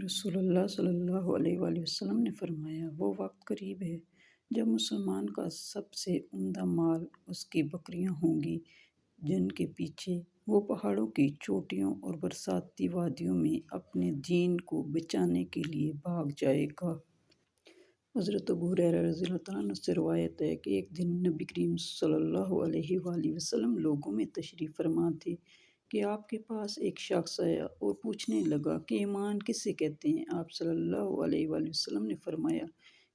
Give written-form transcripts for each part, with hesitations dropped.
رسول اللہ صلی اللہ علیہ وآلہ وسلم نے فرمایا، وہ وقت قریب ہے جب مسلمان کا سب سے عمدہ مال اس کی بکریاں ہوں گی، جن کے پیچھے وہ پہاڑوں کی چوٹیوں اور برساتی وادیوں میں اپنے دین کو بچانے کے لیے بھاگ جائے گا۔ حضرت ابو ہریرہ رضی اللہ عنہ سے روایت ہے کہ ایک دن نبی کریم صلی اللہ علیہ وآلہ وسلم لوگوں میں تشریف فرما تھے کہ آپ کے پاس ایک شخص آیا اور پوچھنے لگا کہ ایمان کسے کہتے ہیں؟ آپ صلی اللہ علیہ وآلہ وسلم نے فرمایا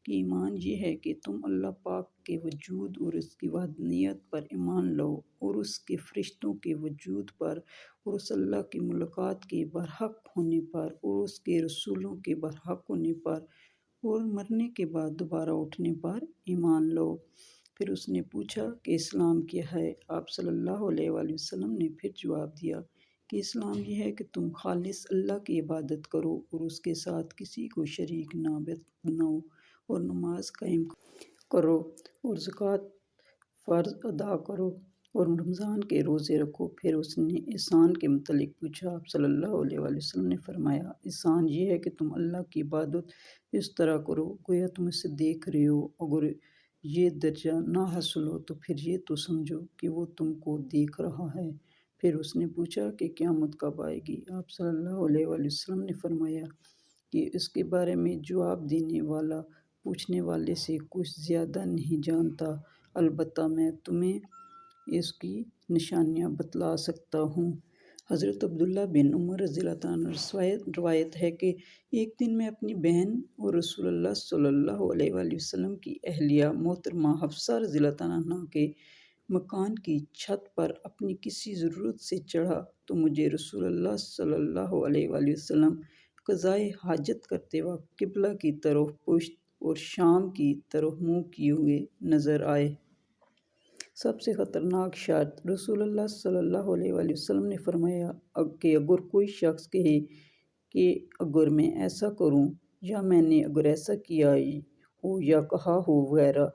کہ ایمان یہ ہے کہ تم اللہ پاک کے وجود اور اس کی وحدانیت پر ایمان لاؤ، اور اس کے فرشتوں کے وجود پر، اور اس اللہ کی ملاقات کے برحق ہونے پر، اور اس کے رسولوں کے برحق ہونے پر، اور مرنے کے بعد دوبارہ اٹھنے پر ایمان لاؤ۔ پھر اس نے پوچھا کہ اسلام کیا ہے؟ آپ صلی اللہ علیہ وآلہ وسلم نے پھر جواب دیا کہ اسلام یہ ہے کہ تم خالص اللہ کی عبادت کرو اور اس کے ساتھ کسی کو شریک نہ بناؤ، اور نماز قائم کرو، اور زکوٰۃ فرض ادا کرو، اور رمضان کے روزے رکھو۔ پھر اس نے احسان کے متعلق پوچھا۔ آپ صلی اللہ علیہ وآلہ وسلم نے فرمایا، احسان یہ ہے کہ تم اللہ کی عبادت اس طرح کرو گویا تم اسے دیکھ رہے ہو۔ اگر یہ درجہ نہ حاصل ہو تو پھر یہ تو سمجھو کہ وہ تم کو دیکھ رہا ہے۔ پھر اس نے پوچھا کہ قیامت کب آئے گی؟ آپ صلی اللہ علیہ وآلہ وسلم نے فرمایا کہ اس کے بارے میں جواب دینے والا پوچھنے والے سے کچھ زیادہ نہیں جانتا، البتہ میں تمہیں اس کی نشانیاں بتلا سکتا ہوں۔ حضرت عبداللہ بن عمر رضی اللہ عنہ روایت ہے کہ ایک دن میں اپنی بہن اور رسول اللہ صلی اللہ علیہ وآلہ وسلم کی اہلیہ محترمہ حفصہ رضی اللہ عنہا کے مکان کی چھت پر اپنی کسی ضرورت سے چڑھا تو مجھے رسول اللہ صلی اللہ علیہ وآلہ وسلم قضائے حاجت کرتے وقت قبلہ کی طرف پشت اور شام کی طرف منہ کیے ہوئے نظر آئے۔ سب سے خطرناک شرط۔ رسول اللہ صلی اللہ علیہ وآلہ وسلم نے فرمایا کہ اگر کوئی شخص کہے کہ اگر میں ایسا کروں، یا میں نے اگر ایسا کیا ہو یا کہا ہو وغیرہ،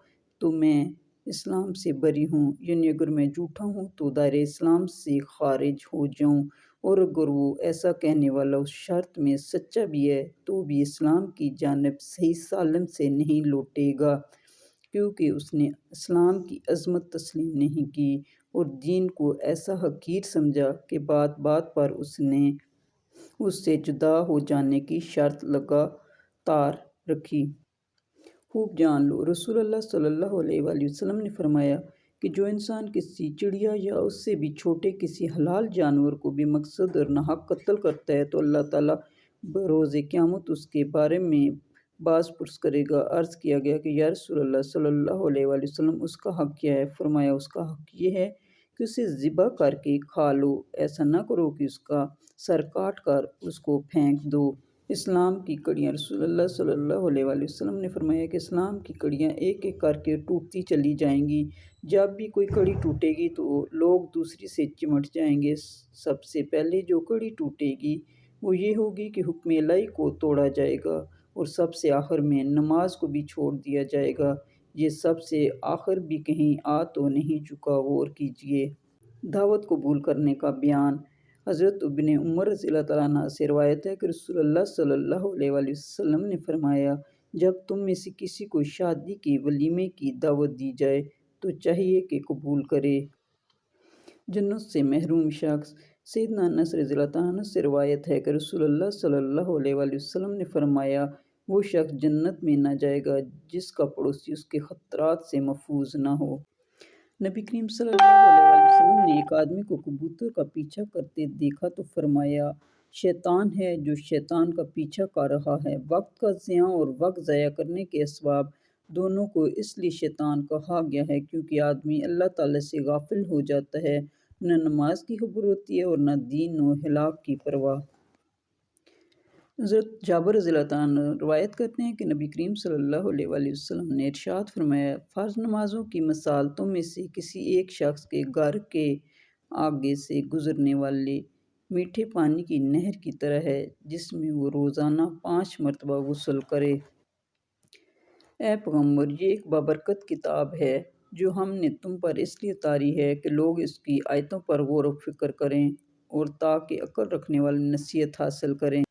تو میں اسلام سے بری ہوں، یعنی اگر میں جھوٹا ہوں تو دائرۂ اسلام سے خارج ہو جاؤں، اور اگر وہ ایسا کہنے والا اس شرط میں سچا بھی ہے تو بھی اسلام کی جانب صحیح سالم سے نہیں لوٹے گا، کیونکہ اس نے اسلام کی عظمت تسلیم نہیں کی اور دین کو ایسا حقیر سمجھا کہ بات بات پر اس نے اس سے جدا ہو جانے کی شرط لگاتار رکھی۔ خوب جان لو، رسول اللہ صلی اللہ علیہ وآلہ وسلم نے فرمایا کہ جو انسان کسی چڑیا یا اس سے بھی چھوٹے کسی حلال جانور کو بے مقصد اور ناحق قتل کرتا ہے تو اللہ تعالیٰ بروز قیامت اس کے بارے میں باز پرس کرے گا۔ عرض کیا گیا کہ یا رسول اللہ صلی اللہ علیہ وآلہ وسلم، اس کا حق کیا ہے؟ فرمایا، اس کا حق یہ ہے کہ اسے ذبح کر کے کھا لو، ایسا نہ کرو کہ اس کا سر کاٹ کر اس کو پھینک دو۔ اسلام کی کڑیاں۔ رسول اللہ صلی اللہ علیہ وآلہ وسلم نے فرمایا کہ اسلام کی کڑیاں ایک ایک کر کے ٹوٹتی چلی جائیں گی۔ جب بھی کوئی کڑی ٹوٹے گی تو لوگ دوسری سے چمٹ جائیں گے۔ سب سے پہلے جو کڑی ٹوٹے گی وہ یہ ہوگی کہ حکم الہی کو توڑا جائے گا، اور سب سے آخر میں نماز کو بھی چھوڑ دیا جائے گا۔ یہ سب سے آخر بھی کہیں آ تو نہیں چکا، غور کیجئے۔ دعوت قبول کرنے کا بیان۔ حضرت ابن عمر رضی اللہ عنہ سے روایت ہے کہ رسول اللہ صلی اللہ علیہ وآلہ وسلم نے فرمایا، جب تم میں سے کسی کو شادی کے ولیمے کی دعوت دی جائے تو چاہیے کہ قبول کرے۔ جنت سے محروم شخص۔ سیدنا انس رضی اللہ عنہ سے روایت ہے کہ رسول اللہ صلی اللہ علیہ وآلہ وسلم نے فرمایا، وہ شخص جنت میں نہ جائے گا جس کا پڑوسی اس کے خطرات سے محفوظ نہ ہو۔ نبی کریم صلی اللہ علیہ وآلہ وسلم نے ایک آدمی کو کبوتر کا پیچھا کرتے دیکھا تو فرمایا، شیطان ہے جو شیطان کا پیچھا کر رہا ہے۔ وقت کا ضیاع اور وقت ضائع کرنے کے اسباب دونوں کو اس لیے شیطان کہا گیا ہے کیونکہ آدمی اللہ تعالیٰ سے غافل ہو جاتا ہے، نہ نماز کی خبر ہوتی ہے اور نہ دین و اخلاق کی پرواہ۔ حضرت جابر رضی اللہ عنہ روایت کرتے ہیں کہ نبی کریم صلی اللہ علیہ وآلہ وسلم نے ارشاد فرمایا، فرض نمازوں کی مثال تم میں سے کسی ایک شخص کے گھر کے آگے سے گزرنے والے میٹھے پانی کی نہر کی طرح ہے جس میں وہ روزانہ 5 مرتبہ غسل کرے۔ اے پیغمبر، یہ ایک بابرکت کتاب ہے جو ہم نے تم پر اس لیے اتاری ہے کہ لوگ اس کی آیتوں پر غور و فکر کریں اور تاکہ عقل رکھنے والے نصیحت حاصل کریں۔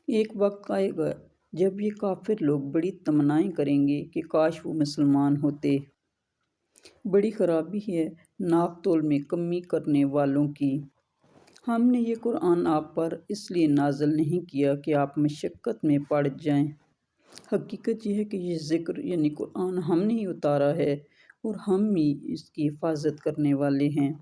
ایک وقت آئے گا جب یہ کافر لوگ بڑی تمنائیں کریں گے کہ کاش وہ مسلمان ہوتے۔ بڑی خرابی ہے ناپ تول میں کمی کرنے والوں کی۔ ہم نے یہ قرآن آپ پر اس لیے نازل نہیں کیا کہ آپ مشقت میں پڑ جائیں۔ حقیقت یہ ہے کہ یہ ذکر یعنی قرآن ہم نے ہی اتارا ہے اور ہم ہی اس کی حفاظت کرنے والے ہیں۔